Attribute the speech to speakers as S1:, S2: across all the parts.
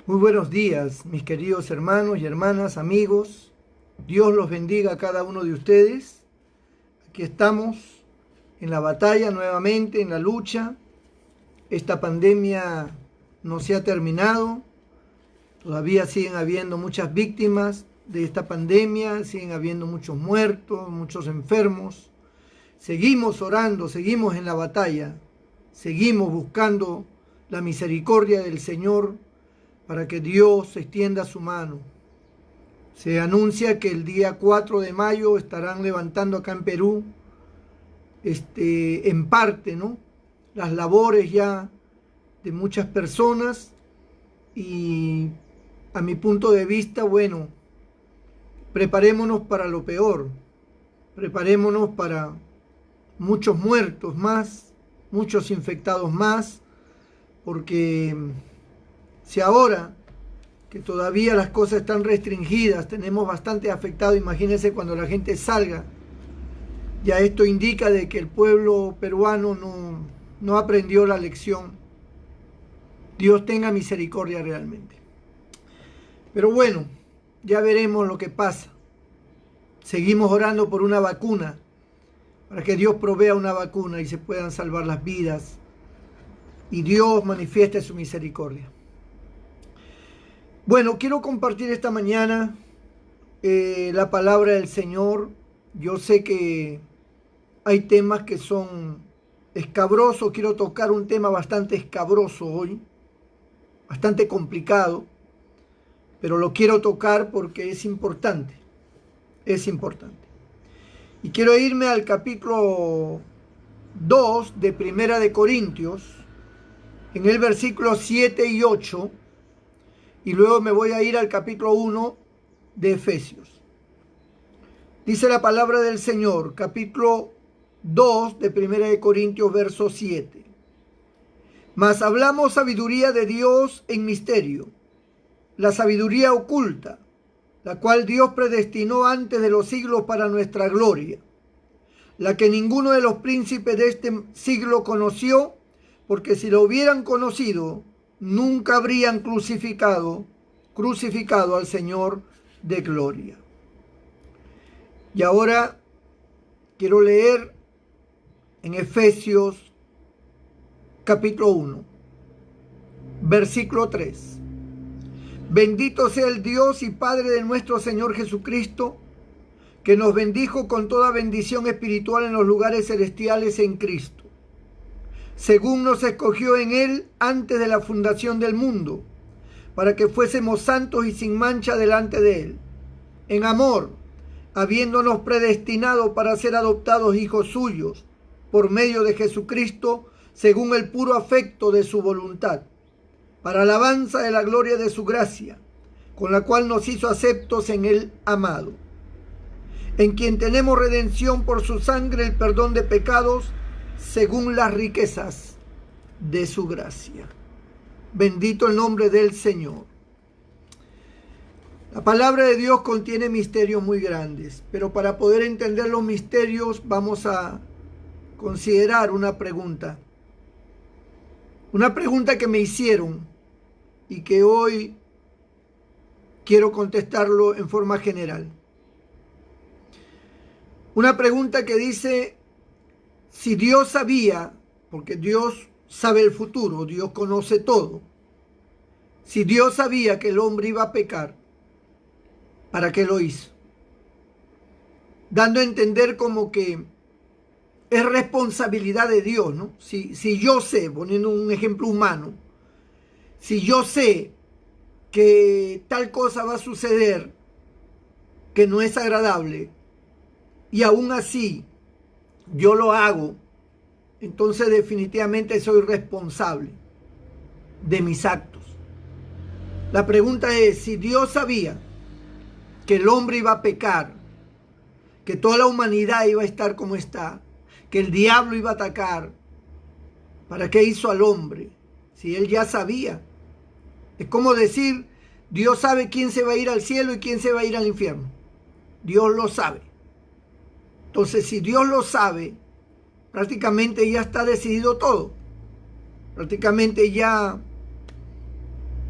S1: Muy buenos días, mis queridos hermanos y hermanas, amigos. Dios los bendiga a cada uno de ustedes. Aquí estamos en la batalla nuevamente, en la lucha. Esta pandemia no se ha terminado. Todavía siguen habiendo muchas víctimas de esta pandemia, siguen habiendo muchos muertos, muchos enfermos. Seguimos orando, seguimos en la batalla, seguimos buscando la misericordia del Señor para que Dios extienda su mano. Se anuncia que el día 4 de mayo estarán levantando acá en Perú, en parte, ¿no?, las labores ya de muchas personas y a mi punto de vista, bueno, preparémonos para lo peor, preparémonos para muchos muertos más, muchos infectados más, porque si ahora que todavía las cosas están restringidas, tenemos bastante afectado, imagínense cuando la gente salga, ya esto indica de que el pueblo peruano no aprendió la lección. Dios tenga misericordia realmente. Pero bueno, ya veremos lo que pasa. Seguimos orando por una vacuna, para que Dios provea una vacuna y se puedan salvar las vidas y Dios manifieste su misericordia. Bueno, quiero compartir esta mañana la palabra del Señor. Yo sé que hay temas que son escabrosos. Quiero tocar un tema bastante escabroso hoy, bastante complicado, pero lo quiero tocar porque es importante, es importante. Y quiero irme al capítulo 2 de Primera de Corintios, en el versículo 7 y 8, y luego me voy a ir al capítulo 1 de Efesios. Dice la palabra del Señor, capítulo 2 de Primera de Corintios, verso 7. Mas hablamos sabiduría de Dios en misterio, la sabiduría oculta, la cual Dios predestinó antes de los siglos para nuestra gloria, la que ninguno de los príncipes de este siglo conoció, porque si lo hubieran conocido, nunca habrían crucificado al Señor de gloria. Y ahora quiero leer en Efesios capítulo 1, versículo 3. Bendito sea el Dios y Padre de nuestro Señor Jesucristo, que nos bendijo con toda bendición espiritual en los lugares celestiales en Cristo, según nos escogió en Él antes de la fundación del mundo, para que fuésemos santos y sin mancha delante de Él, en amor, habiéndonos predestinado para ser adoptados hijos suyos, por medio de Jesucristo, según el puro afecto de su voluntad, para alabanza de la gloria de su gracia, con la cual nos hizo aceptos en el amado, en quien tenemos redención por su sangre, el perdón de pecados, según las riquezas de su gracia. Bendito el nombre del Señor. La palabra de Dios contiene misterios muy grandes, pero para poder entender los misterios vamos a considerar una pregunta que me hicieron y que hoy quiero contestarlo en forma general. Una pregunta que dice: si Dios sabía, porque Dios sabe el futuro, Dios conoce todo, si Dios sabía que el hombre iba a pecar, ¿para qué lo hizo? Dando a entender como que es responsabilidad de Dios, ¿no? Si yo sé, poniendo un ejemplo humano, si yo sé que tal cosa va a suceder que no es agradable y aún así yo lo hago, entonces definitivamente soy responsable de mis actos. La pregunta es: si Dios sabía que el hombre iba a pecar, que toda la humanidad iba a estar como está, que el diablo iba a atacar, ¿para qué hizo al hombre? Si él ya sabía. Es como decir: Dios sabe quién se va a ir al cielo y quién se va a ir al infierno. Dios lo sabe. Entonces, si Dios lo sabe, prácticamente ya está decidido todo. Prácticamente ya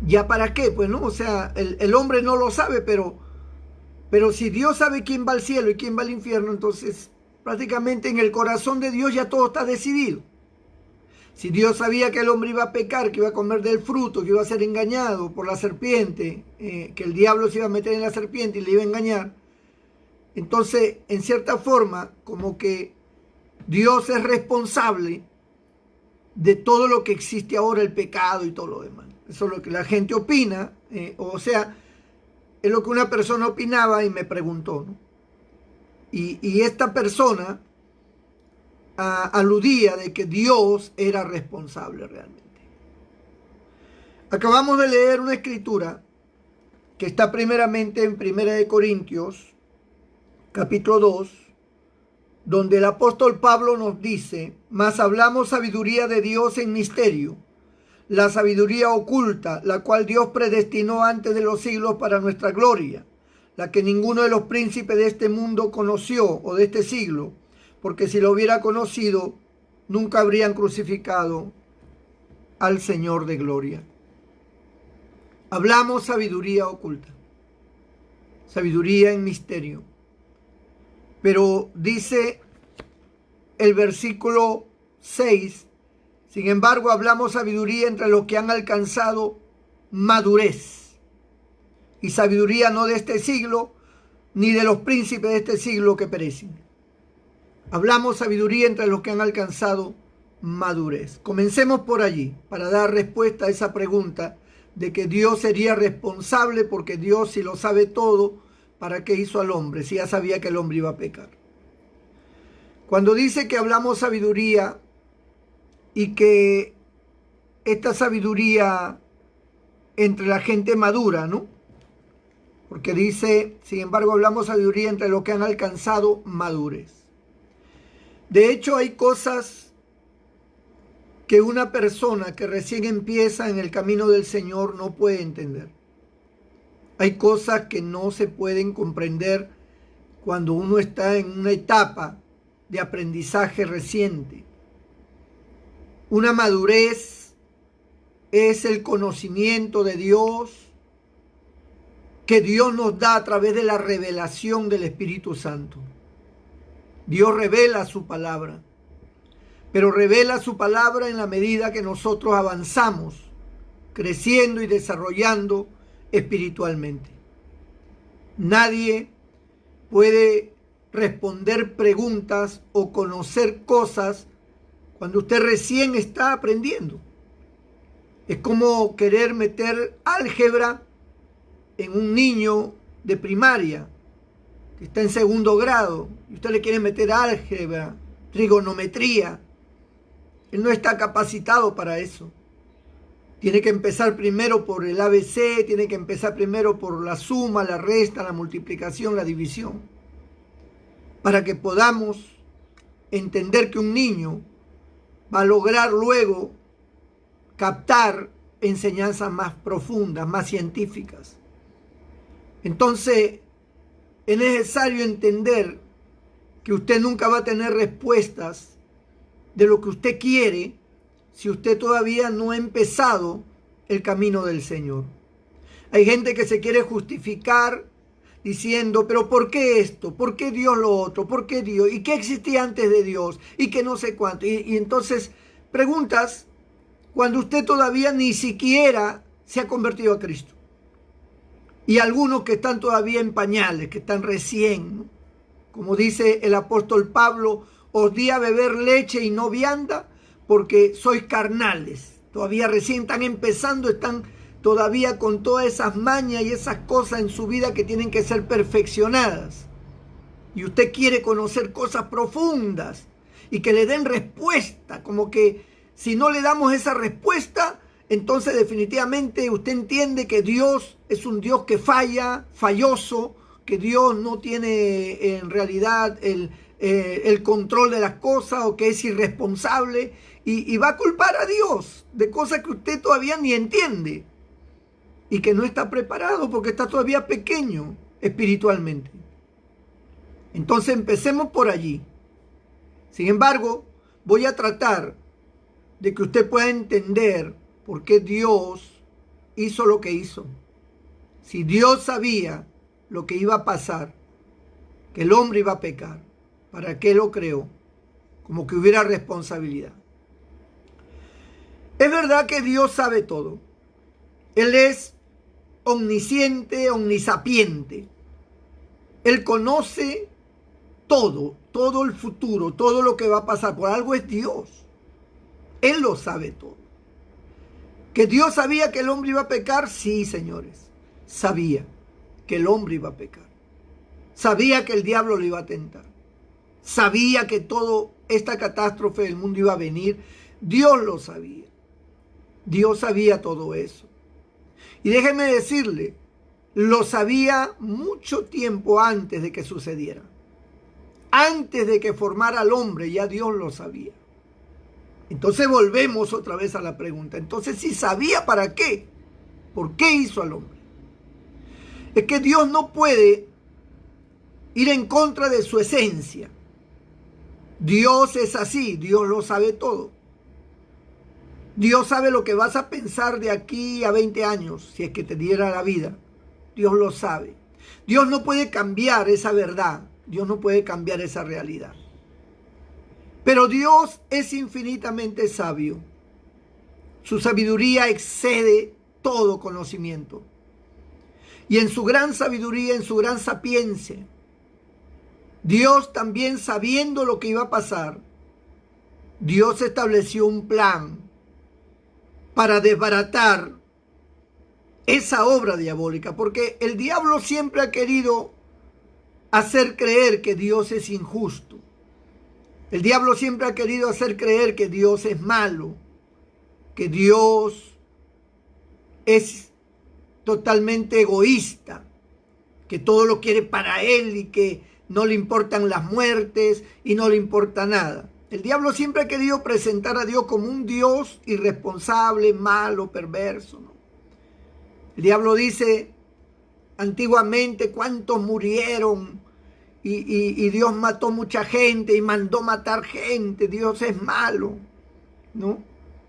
S1: ¿Ya para qué? Pues no, o sea, el hombre no lo sabe, pero si Dios sabe quién va al cielo y quién va al infierno, entonces prácticamente en el corazón de Dios ya todo está decidido. Si Dios sabía que el hombre iba a pecar, que iba a comer del fruto, que iba a ser engañado por la serpiente, que el diablo se iba a meter en la serpiente y le iba a engañar, entonces, en cierta forma, como que Dios es responsable de todo lo que existe ahora, el pecado y todo lo demás. Eso es lo que la gente opina, o sea, es lo que una persona opinaba y me preguntó, ¿no? Y esta persona aludía de que Dios era responsable realmente. Acabamos de leer una escritura que está primeramente en Primera de Corintios, capítulo 2, donde el apóstol Pablo nos dice: mas hablamos sabiduría de Dios en misterio, la sabiduría oculta, la cual Dios predestinó antes de los siglos para nuestra gloria, la que ninguno de los príncipes de este mundo conoció o de este siglo, porque si lo hubiera conocido, nunca habrían crucificado al Señor de gloria. Hablamos sabiduría oculta, sabiduría en misterio. Pero dice el versículo 6, sin embargo hablamos sabiduría entre los que han alcanzado madurez. Y sabiduría no de este siglo, ni de los príncipes de este siglo que perecen. Hablamos sabiduría entre los que han alcanzado madurez. Comencemos por allí, para dar respuesta a esa pregunta de que Dios sería responsable, porque Dios, si lo sabe todo, ¿para qué hizo al hombre? Si ya sabía que el hombre iba a pecar. Cuando dice que hablamos sabiduría y que esta sabiduría entre la gente madura, ¿no? Porque dice, sin embargo, hablamos sabiduría entre los que han alcanzado madurez. De hecho, hay cosas que una persona que recién empieza en el camino del Señor no puede entender. Hay cosas que no se pueden comprender cuando uno está en una etapa de aprendizaje reciente. Una madurez es el conocimiento de Dios que Dios nos da a través de la revelación del Espíritu Santo. Dios revela su palabra, pero revela su palabra en la medida que nosotros avanzamos, creciendo y desarrollando espiritualmente. Nadie puede responder preguntas o conocer cosas cuando usted recién está aprendiendo. Es como querer meter álgebra en un niño de primaria que está en segundo grado y usted le quiere meter álgebra, trigonometría. Él no está capacitado para eso. Tiene que empezar primero por el ABC, tiene que empezar primero por la suma, la resta, la multiplicación, la división, para que podamos entender que un niño va a lograr luego captar enseñanzas más profundas, más científicas. Entonces, es necesario entender que usted nunca va a tener respuestas de lo que usted quiere si usted todavía no ha empezado el camino del Señor. Hay gente que se quiere justificar diciendo, pero ¿por qué esto? ¿Por qué Dios lo otro? ¿Por qué Dios? ¿Y qué existía antes de Dios? ¿Y que no sé cuánto? Y entonces preguntas cuando usted todavía ni siquiera se ha convertido a Cristo. Y algunos que están todavía en pañales, que están recién, ¿no? Como dice el apóstol Pablo, os di a beber leche y no vianda, porque sois carnales. Todavía recién están empezando, están todavía con todas esas mañas y esas cosas en su vida que tienen que ser perfeccionadas. Y usted quiere conocer cosas profundas y que le den respuesta, como que si no le damos esa respuesta, entonces definitivamente usted entiende que Dios es un Dios que falla, falloso, que Dios no tiene en realidad el control de las cosas, o que es irresponsable, y va a culpar a Dios de cosas que usted todavía ni entiende y que no está preparado porque está todavía pequeño espiritualmente. Entonces empecemos por allí. Sin embargo, voy a tratar de que usted pueda entender por qué Dios hizo lo que hizo? Si Dios sabía lo que iba a pasar, que el hombre iba a pecar, ¿para qué lo creó? Como que hubiera responsabilidad. Es verdad que Dios sabe todo. Él es omnisciente, omnisapiente. Él conoce todo, todo el futuro, todo lo que va a pasar. Por algo es Dios. Él lo sabe todo. ¿Que Dios sabía que el hombre iba a pecar? Sí, señores. Sabía que el hombre iba a pecar. Sabía que el diablo le iba a tentar. Sabía que toda esta catástrofe del mundo iba a venir. Dios lo sabía. Dios sabía todo eso. Y déjeme decirle, lo sabía mucho tiempo antes de que sucediera. Antes de que formara al hombre, ya Dios lo sabía. Entonces volvemos otra vez a la pregunta. Entonces, si sabía, ¿para qué? ¿Por qué hizo al hombre? Es que Dios no puede ir en contra de su esencia. Dios es así, Dios lo sabe todo. Dios sabe lo que vas a pensar de aquí a 20 años, si es que te diera la vida. Dios lo sabe. Dios no puede cambiar esa verdad. Dios no puede cambiar esa realidad. Pero Dios es infinitamente sabio. Su sabiduría excede todo conocimiento. Y en su gran sabiduría, en su gran sapiencia, Dios también sabiendo lo que iba a pasar, Dios estableció un plan para desbaratar esa obra diabólica. Porque el diablo siempre ha querido hacer creer que Dios es injusto. El diablo siempre ha querido hacer creer que Dios es malo, que Dios es totalmente egoísta, que todo lo quiere para él y que no le importan las muertes y no le importa nada. El diablo siempre ha querido presentar a Dios como un Dios irresponsable, malo, perverso, ¿no? El diablo dice antiguamente cuántos murieron y Dios mató mucha gente y mandó matar gente. Dios es malo, ¿no?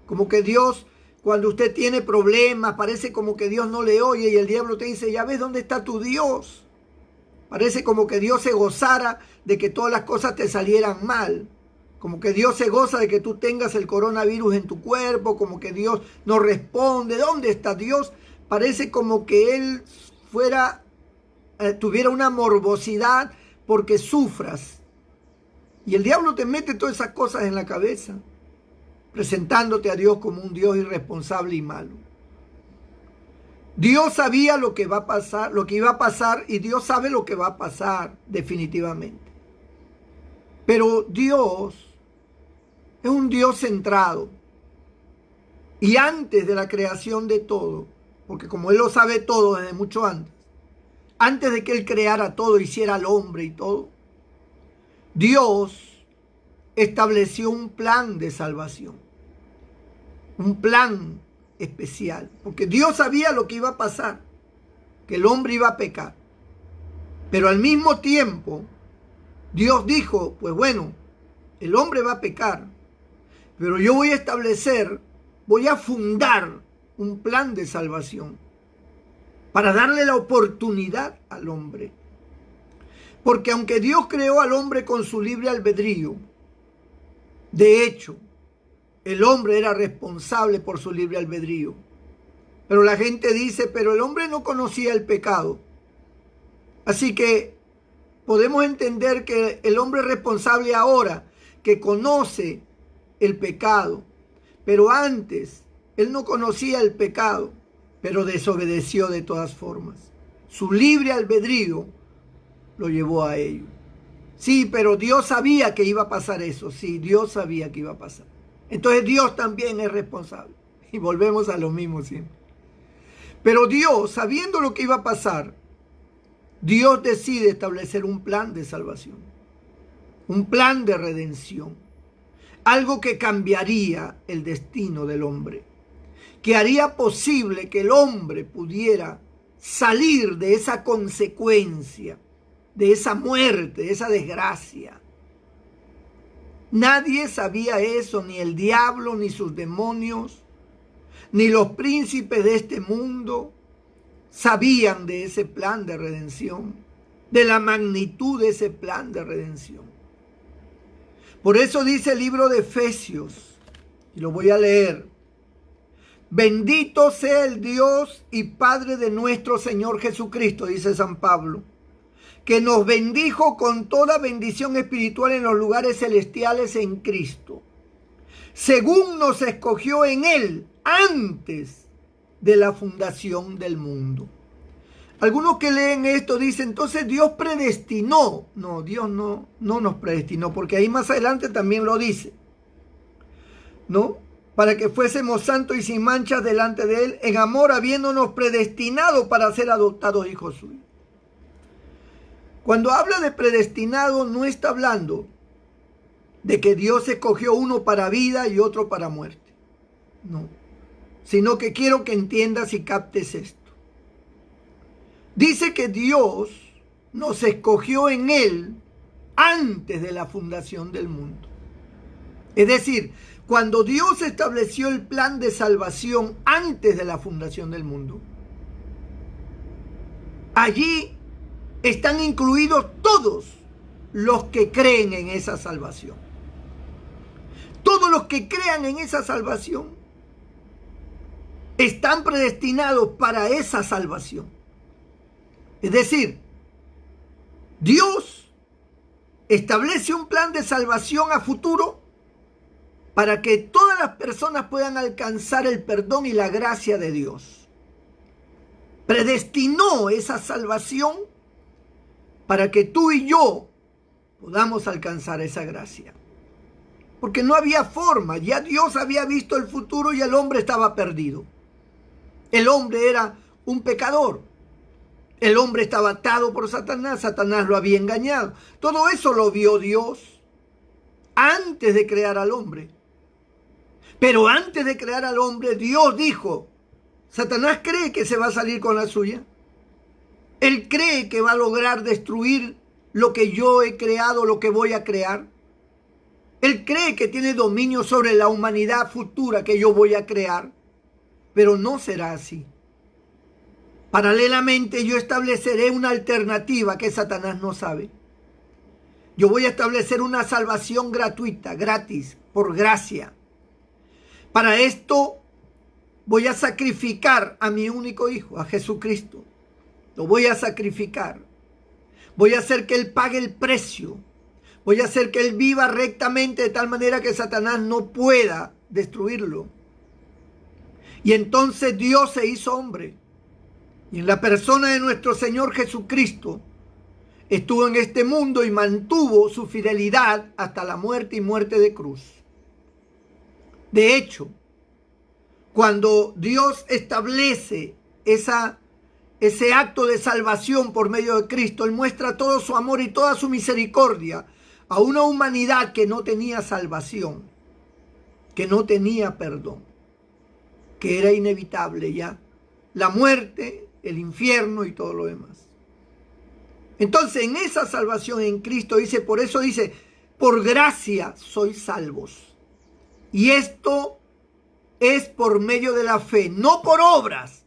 S1: Como que Dios, cuando usted tiene problemas, parece como que Dios no le oye y el diablo te dice, ya ves dónde está tu Dios. Parece como que Dios se gozara de que todas las cosas te salieran mal. Como que Dios se goza de que tú tengas el coronavirus en tu cuerpo, como que Dios no responde. ¿Dónde está Dios? Parece como que Él tuviera una morbosidad porque sufras. Y el diablo te mete todas esas cosas en la cabeza, presentándote a Dios como un Dios irresponsable y malo. Dios sabía lo que va a pasar, lo que iba a pasar, y Dios sabe lo que va a pasar definitivamente. Pero Dios es un Dios centrado. Y antes de la creación de todo, porque como Él lo sabe todo desde mucho antes de que Él creara todo, hiciera al hombre y todo, Dios estableció un plan de salvación. Un plan especial. Porque Dios sabía lo que iba a pasar, que el hombre iba a pecar. Pero al mismo tiempo, Dios dijo, pues bueno, el hombre va a pecar, pero yo voy a establecer, voy a fundar un plan de salvación para darle la oportunidad al hombre. Porque aunque Dios creó al hombre con su libre albedrío, de hecho, el hombre era responsable por su libre albedrío. Pero la gente dice, pero el hombre no conocía el pecado. Así que podemos entender que el hombre es responsable ahora, que conoce el pecado. Pero antes, él no conocía el pecado, pero desobedeció de todas formas. Su libre albedrío lo llevó a ello. Sí, pero Dios sabía que iba a pasar eso. Sí, Dios sabía que iba a pasar. Entonces Dios también es responsable. Y volvemos a lo mismo siempre. Pero Dios, sabiendo lo que iba a pasar, Dios decide establecer un plan de salvación. Un plan de redención. Algo que cambiaría el destino del hombre. Que haría posible que el hombre pudiera salir de esa consecuencia, de esa muerte, de esa desgracia. Nadie sabía eso, ni el diablo, ni sus demonios. ni los príncipes de este mundo sabían de ese plan de redención, de la magnitud de ese plan de redención. Por eso dice el libro de Efesios, y lo voy a leer: bendito sea el Dios y Padre de nuestro Señor Jesucristo, dice San Pablo, que nos bendijo con toda bendición espiritual en los lugares celestiales en Cristo, según nos escogió en Él antes de la fundación del mundo. Algunos que leen esto dicen, entonces Dios predestinó. No, Dios no nos predestinó, porque ahí más adelante también lo dice, ¿no? Para que fuésemos santos y sin manchas delante de Él, en amor, habiéndonos predestinado para ser adoptados hijos suyos. Cuando habla de predestinado, no está hablando de que Dios escogió uno para vida y otro para muerte. No. Sino que quiero que entiendas y captes esto. Dice que Dios nos escogió en Él antes de la fundación del mundo. Es decir, cuando Dios estableció el plan de salvación antes de la fundación del mundo, allí están incluidos todos los que creen en esa salvación. Todos los que crean en esa salvación están predestinados para esa salvación. Es decir, Dios establece un plan de salvación a futuro para que todas las personas puedan alcanzar el perdón y la gracia de Dios. Predestinó esa salvación para que tú y yo podamos alcanzar esa gracia. Porque no había forma, ya Dios había visto el futuro y el hombre estaba perdido. El hombre era un pecador. El hombre estaba atado por Satanás, Satanás lo había engañado. Todo eso lo vio Dios antes de crear al hombre. Pero antes de crear al hombre, Dios dijo, Satanás cree que se va a salir con la suya. Él cree que va a lograr destruir lo que yo he creado, lo que voy a crear. Él cree que tiene dominio sobre la humanidad futura que yo voy a crear. Pero no será así. Paralelamente yo estableceré una alternativa que Satanás no sabe. Yo voy a establecer una salvación gratuita, gratis, por gracia. Para esto voy a sacrificar a mi único hijo, a Jesucristo. Lo voy a sacrificar. Voy a hacer que Él pague el precio. Voy a hacer que Él viva rectamente de tal manera que Satanás no pueda destruirlo. Y entonces Dios se hizo hombre. Y en la persona de nuestro Señor Jesucristo estuvo en este mundo y mantuvo su fidelidad hasta la muerte y muerte de cruz. De hecho, cuando Dios establece ese acto de salvación por medio de Cristo, Él muestra todo su amor y toda su misericordia a una humanidad que no tenía salvación, que no tenía perdón, que era inevitable ya, la muerte, el infierno y todo lo demás. Entonces, en esa salvación en Cristo dice, por eso dice, por gracia sois salvos. Y esto es por medio de la fe, no por obras,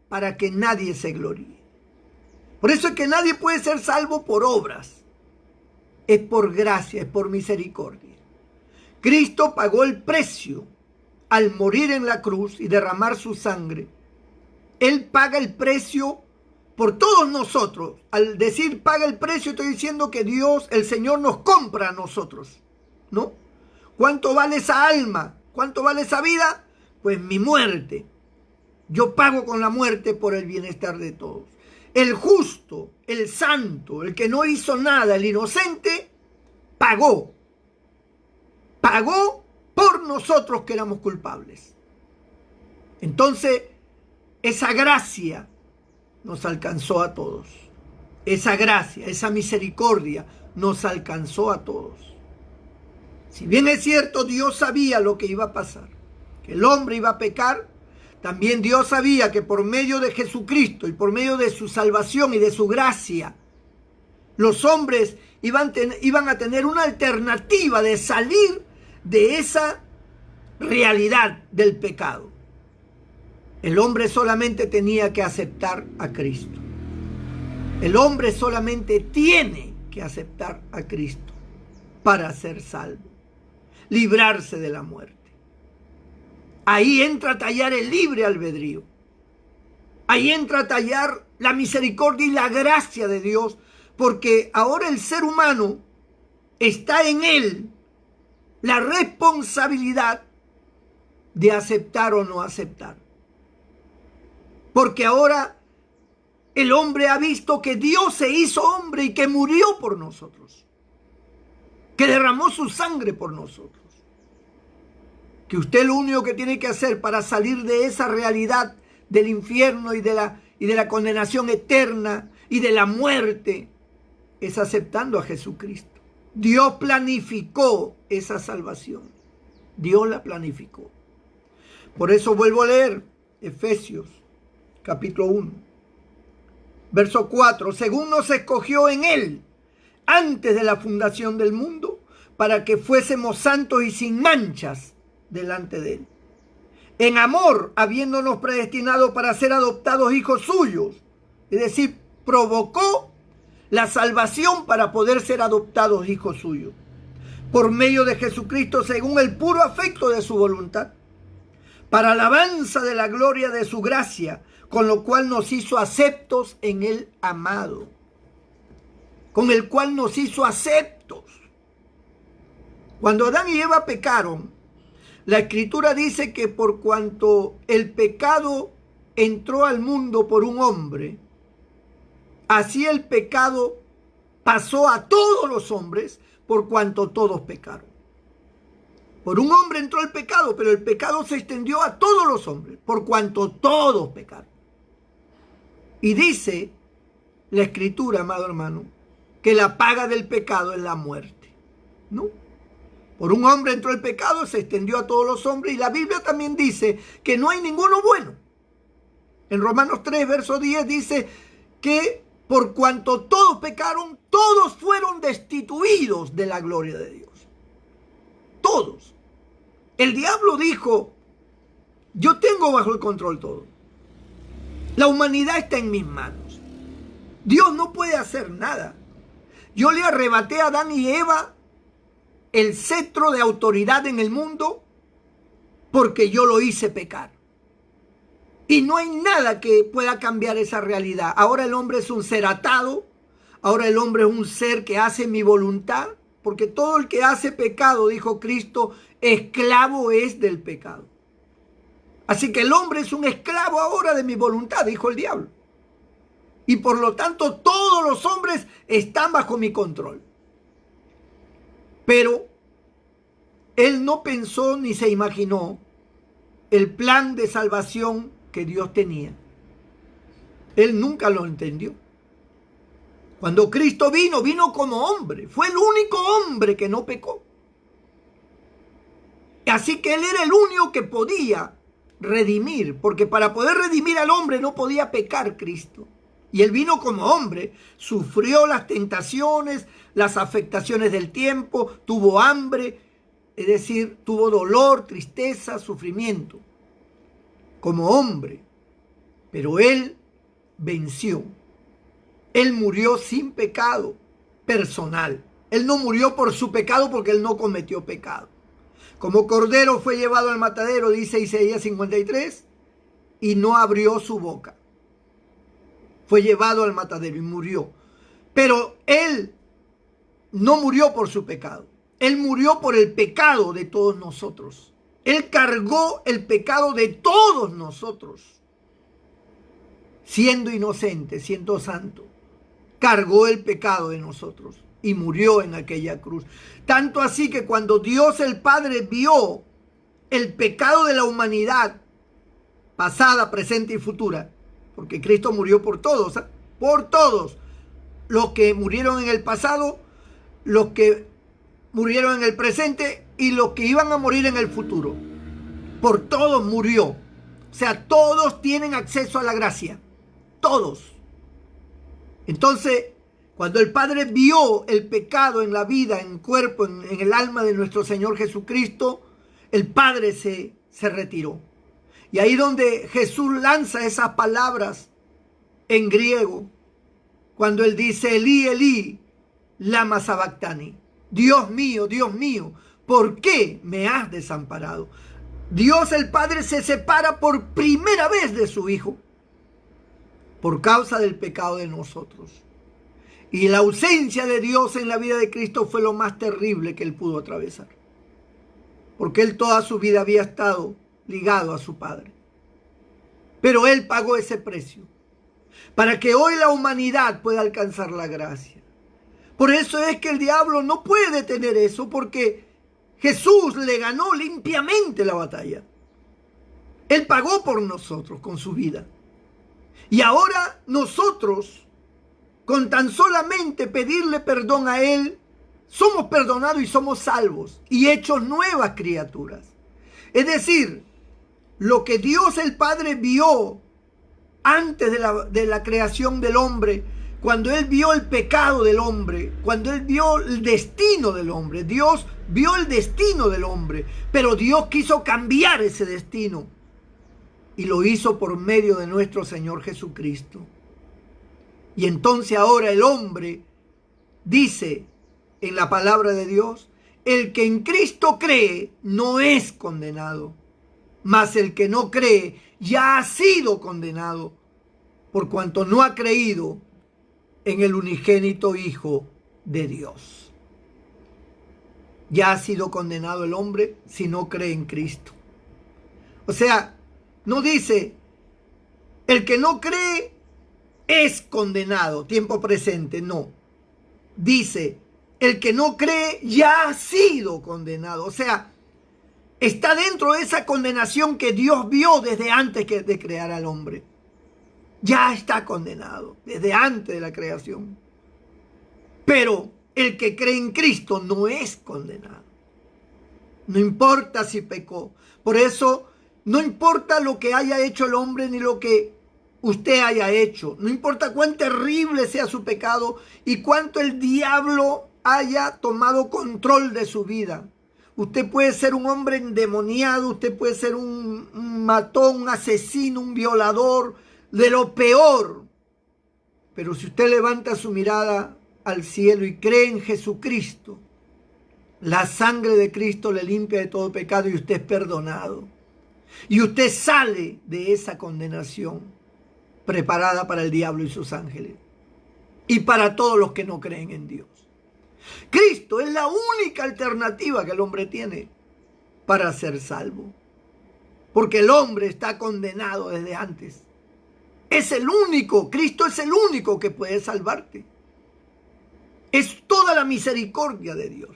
S1: para que nadie se gloríe. Por eso es que nadie puede ser salvo por obras. Es por gracia, es por misericordia. Cristo pagó el precio al morir en la cruz y derramar su sangre. Él paga el precio por todos nosotros. Al decir paga el precio, estoy diciendo que Dios, el Señor, nos compra a nosotros, ¿no? ¿Cuánto vale esa alma? ¿Cuánto vale esa vida? Pues mi muerte. Yo pago con la muerte por el bienestar de todos. El justo, el santo, el que no hizo nada, el inocente, pagó. Pagó por nosotros que éramos culpables. Entonces, esa gracia nos alcanzó a todos. Esa gracia, esa misericordia nos alcanzó a todos. Si bien es cierto, Dios sabía lo que iba a pasar, que el hombre iba a pecar, también Dios sabía que por medio de Jesucristo y por medio de su salvación y de su gracia, los hombres iban a tener una alternativa de salir de esa realidad del pecado. El hombre solamente tenía que aceptar a Cristo. El hombre solamente tiene que aceptar a Cristo para ser salvo, librarse de la muerte. Ahí entra a tallar el libre albedrío. Ahí entra a tallar la misericordia y la gracia de Dios, porque ahora el ser humano está en él la responsabilidad de aceptar o no aceptar. Porque ahora el hombre ha visto que Dios se hizo hombre y que murió por nosotros, que derramó su sangre por nosotros. Que usted lo único que tiene que hacer para salir de esa realidad del infierno y de la condenación eterna y de la muerte es aceptando a Jesucristo. Dios planificó esa salvación. Dios la planificó. Por eso vuelvo a leer Efesios capítulo 1, verso 4. Según nos escogió en Él antes de la fundación del mundo, para que fuésemos santos y sin manchas delante de Él. En amor, habiéndonos predestinado para ser adoptados hijos suyos. Es decir, provocó la salvación para poder ser adoptados hijos suyos. Por medio de Jesucristo, según el puro afecto de su voluntad. Para alabanza de la gloria de su gracia, con lo cual nos hizo aceptos en el amado. Con el cual nos hizo aceptos. Cuando Adán y Eva pecaron, la Escritura dice que por cuanto el pecado entró al mundo por un hombre, así el pecado pasó a todos los hombres por cuanto todos pecaron. Por un hombre entró el pecado, pero el pecado se extendió a todos los hombres por cuanto todos pecaron. Y dice la Escritura, amado hermano, que la paga del pecado es la muerte, ¿no? Por un hombre entró el pecado, se extendió a todos los hombres, y la Biblia también dice que no hay ninguno bueno. En Romanos 3, verso 10 dice que por cuanto todos pecaron, todos fueron destituidos de la gloria de Dios. Todos. El diablo dijo, yo tengo bajo el control todo. La humanidad está en mis manos. Dios no puede hacer nada. Yo le arrebaté a Adán y Eva el cetro de autoridad en el mundo porque yo lo hice pecar. Y no hay nada que pueda cambiar esa realidad. Ahora el hombre es un ser atado. Ahora el hombre es un ser que hace mi voluntad. Porque todo el que hace pecado, dijo Cristo, esclavo es del pecado. Así que el hombre es un esclavo ahora de mi voluntad, dijo el diablo. Y por lo tanto todos los hombres están bajo mi control. Pero él no pensó ni se imaginó el plan de salvación que Dios tenía. Él nunca lo entendió. Cuando Cristo vino, vino como hombre. Fue el único hombre que no pecó. Así que él era el único que podía redimir, porque para poder redimir al hombre no podía pecar Cristo. Y él vino como hombre, sufrió las tentaciones, las afectaciones del tiempo, tuvo hambre, es decir, tuvo dolor, tristeza, sufrimiento, como hombre. Pero él venció. Él murió sin pecado personal. Él no murió por su pecado porque él no cometió pecado. Como cordero fue llevado al matadero, dice Isaías 53, y no abrió su boca. Fue llevado al matadero y murió. Pero él no murió por su pecado. Él murió por el pecado de todos nosotros. Él cargó el pecado de todos nosotros. Siendo inocente, siendo santo, cargó el pecado de nosotros y murió en aquella cruz. Tanto así que cuando Dios el Padre vio el pecado de la humanidad, pasada, presente y futura, porque Cristo murió por todos, ¿eh? Por todos. Los que murieron en el pasado, los que murieron en el presente y los que iban a morir en el futuro. Por todos murió. O sea, todos tienen acceso a la gracia. Todos. Entonces, cuando el Padre vio el pecado en la vida, en el cuerpo, en el alma de nuestro Señor Jesucristo, el Padre se retiró. Y ahí donde Jesús lanza esas palabras en griego, cuando él dice, Elí, Elí, lama sabactani. Dios mío, ¿por qué me has desamparado? Dios el Padre se separa por primera vez de su Hijo por causa del pecado de nosotros. Y la ausencia de Dios en la vida de Cristo fue lo más terrible que él pudo atravesar. Porque él toda su vida había estado ligado a su Padre. Pero él pagó ese precio para que hoy la humanidad pueda alcanzar la gracia. Por eso es que el diablo no puede detener eso, porque Jesús le ganó limpiamente la batalla. Él pagó por nosotros con su vida. Y ahora nosotros, con tan solamente pedirle perdón a Él, somos perdonados y somos salvos y hechos nuevas criaturas. Es decir, lo que Dios el Padre vio antes de la creación del hombre, cuando Él vio el pecado del hombre, cuando Él vio el destino del hombre, Dios vio el destino del hombre, pero Dios quiso cambiar ese destino y lo hizo por medio de nuestro Señor Jesucristo. Y entonces ahora el hombre dice en la palabra de Dios, el que en Cristo cree no es condenado, mas el que no cree ya ha sido condenado, por cuanto no ha creído en el unigénito Hijo de Dios. Ya ha sido condenado el hombre si no cree en Cristo. O sea, no dice, el que no cree es condenado, tiempo presente, no. Dice, el que no cree ya ha sido condenado. O sea, está dentro de esa condenación que Dios vio desde antes de crear al hombre. Ya está condenado desde antes de la creación. Pero el que cree en Cristo no es condenado. No importa si pecó. Por eso no importa lo que haya hecho el hombre ni lo que usted haya hecho. No importa cuán terrible sea su pecado y cuánto el diablo haya tomado control de su vida. Usted puede ser un hombre endemoniado, usted puede ser un matón, un asesino, un violador, de lo peor. Pero si usted levanta su mirada al cielo y cree en Jesucristo, la sangre de Cristo le limpia de todo pecado y usted es perdonado. Y usted sale de esa condenación preparada para el diablo y sus ángeles. Y para todos los que no creen en Dios. Cristo es la única alternativa que el hombre tiene para ser salvo. Porque el hombre está condenado desde antes. Es el único, Cristo es el único que puede salvarte. Es toda la misericordia de Dios.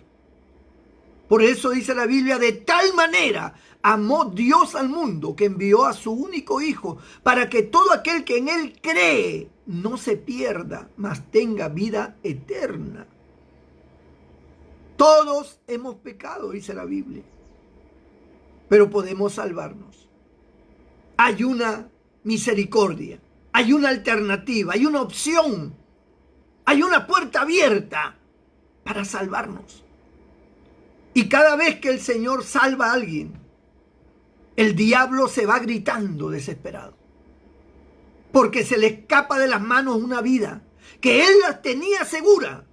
S1: Por eso dice la Biblia, de tal manera amó Dios al mundo que envió a su único Hijo para que todo aquel que en Él cree no se pierda, mas tenga vida eterna. Todos hemos pecado, dice la Biblia, pero podemos salvarnos. Hay una misericordia, hay una alternativa, hay una opción, hay una puerta abierta para salvarnos. Y cada vez que el Señor salva a alguien, el diablo se va gritando desesperado, porque se le escapa de las manos una vida que Él la tenía segura.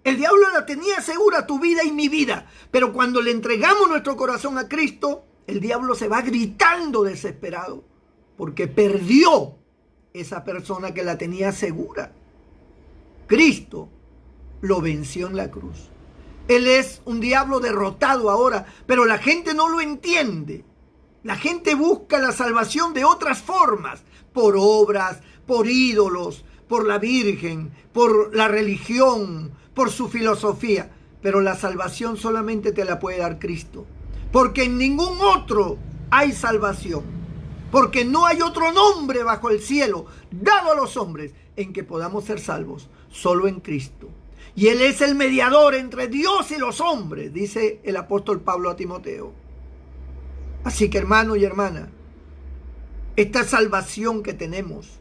S1: El diablo la tenía segura, tu vida y mi vida. Pero cuando le entregamos nuestro corazón a Cristo, el diablo se va gritando desesperado, porque perdió esa persona que la tenía segura. Cristo lo venció en la cruz. Él es un diablo derrotado ahora, pero la gente no lo entiende. La gente busca la salvación de otras formas, por obras, por ídolos, por la Virgen, por la religión, por su filosofía. Pero la salvación solamente te la puede dar Cristo. Porque en ningún otro hay salvación. Porque no hay otro nombre bajo el cielo dado a los hombres en que podamos ser salvos, solo en Cristo. Y Él es el mediador entre Dios y los hombres, dice el apóstol Pablo a Timoteo. Así que, hermano y hermana, esta salvación que tenemos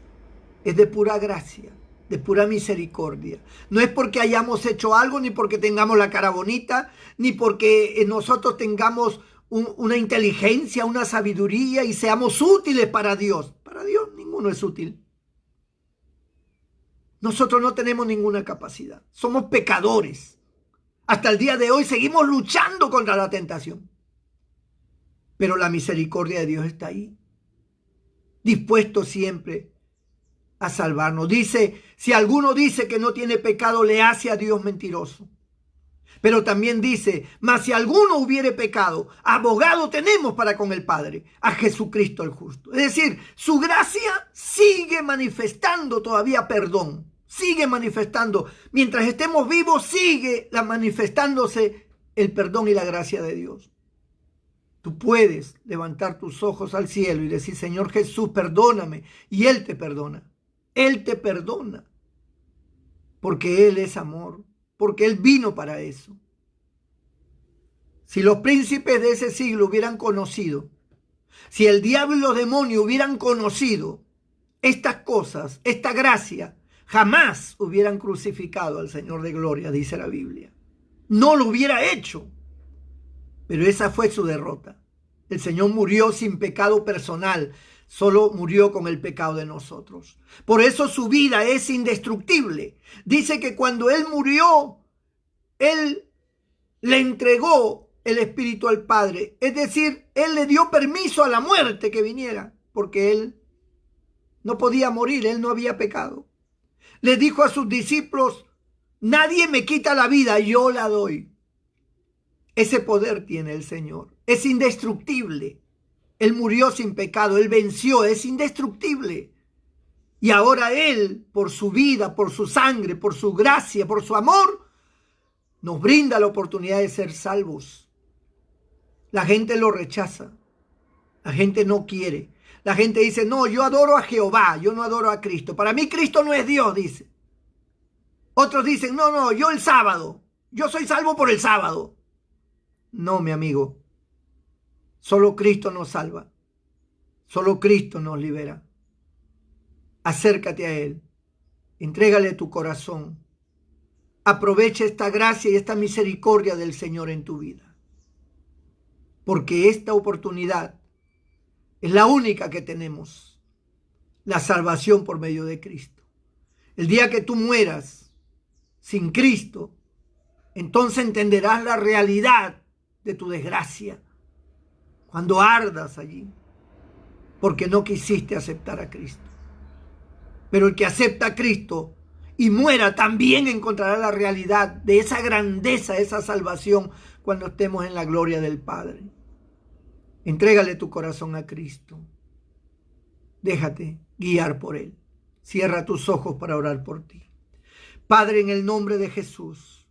S1: es de pura gracia, de pura misericordia. No es porque hayamos hecho algo, ni porque tengamos la cara bonita, ni porque nosotros tengamos una inteligencia, una sabiduría y seamos útiles para Dios. Para Dios ninguno es útil. Nosotros no tenemos ninguna capacidad. Somos pecadores. Hasta el día de hoy seguimos luchando contra la tentación. Pero la misericordia de Dios está ahí, dispuesto siempre a salvarnos. Dice, si alguno dice que no tiene pecado, le hace a Dios mentiroso. Pero también dice, mas si alguno hubiere pecado, abogado tenemos para con el Padre, a Jesucristo el justo. Es decir, su gracia sigue manifestando todavía perdón, sigue manifestando. Mientras estemos vivos, sigue manifestándose el perdón y la gracia de Dios. Tú puedes levantar tus ojos al cielo y decir, Señor Jesús, perdóname. Y Él te perdona. Él te perdona. Porque Él es amor. Porque Él vino para eso. Si los príncipes de ese siglo hubieran conocido, si el diablo y los demonios hubieran conocido estas cosas, esta gracia, jamás hubieran crucificado al Señor de gloria, dice la Biblia. No lo hubiera hecho. Pero esa fue su derrota. El Señor murió sin pecado personal, solo murió con el pecado de nosotros. Por eso su vida es indestructible. Dice que cuando Él murió, Él le entregó el Espíritu al Padre. Es decir, Él le dio permiso a la muerte que viniera, porque Él no podía morir, Él no había pecado. Le dijo a sus discípulos, nadie me quita la vida, yo la doy. Ese poder tiene el Señor. Es indestructible. Él murió sin pecado. Él venció. Es indestructible. Y ahora Él, por su vida, por su sangre, por su gracia, por su amor, nos brinda la oportunidad de ser salvos. La gente lo rechaza. La gente no quiere. La gente dice, no, yo adoro a Jehová. Yo no adoro a Cristo. Para mí Cristo no es Dios, dice. Otros dicen, no, yo el sábado. Yo soy salvo por el sábado. No, mi amigo, solo Cristo nos salva, solo Cristo nos libera. Acércate a Él, entrégale tu corazón, aprovecha esta gracia y esta misericordia del Señor en tu vida, porque esta oportunidad es la única que tenemos, la salvación por medio de Cristo. El día que tú mueras sin Cristo, entonces entenderás la realidad de tu desgracia, cuando ardas allí, porque no quisiste aceptar a Cristo. Pero el que acepta a Cristo y muera también encontrará la realidad de esa grandeza, esa salvación, cuando estemos en la gloria del Padre. Entrégale tu corazón a Cristo. Déjate guiar por Él. Cierra tus ojos para orar por ti. Padre, en el nombre de Jesús,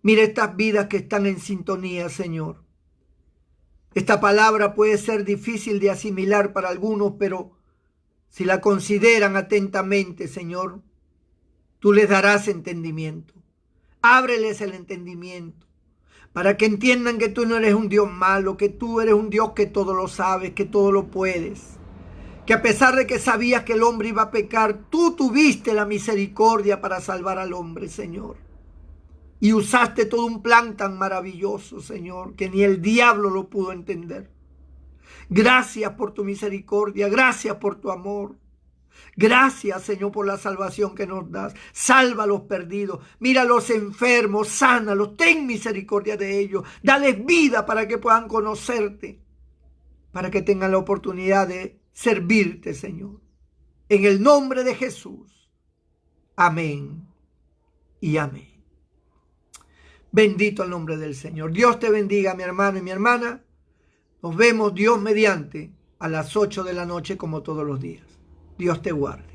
S1: mira estas vidas que están en sintonía, Señor. Esta palabra puede ser difícil de asimilar para algunos, pero si la consideran atentamente, Señor, tú les darás entendimiento. Ábreles el entendimiento para que entiendan que tú no eres un Dios malo, que tú eres un Dios que todo lo sabes, que todo lo puedes. Que a pesar de que sabías que el hombre iba a pecar, tú tuviste la misericordia para salvar al hombre, Señor. Y usaste todo un plan tan maravilloso, Señor, que ni el diablo lo pudo entender. Gracias por tu misericordia, gracias por tu amor. Gracias, Señor, por la salvación que nos das. Salva a los perdidos, mira a los enfermos, sánalos, ten misericordia de ellos. Dales vida para que puedan conocerte, para que tengan la oportunidad de servirte, Señor. En el nombre de Jesús. Amén y amén. Bendito el nombre del Señor. Dios te bendiga, mi hermano y mi hermana. Nos vemos, Dios mediante, a las 8 de la noche como todos los días. Dios te guarde.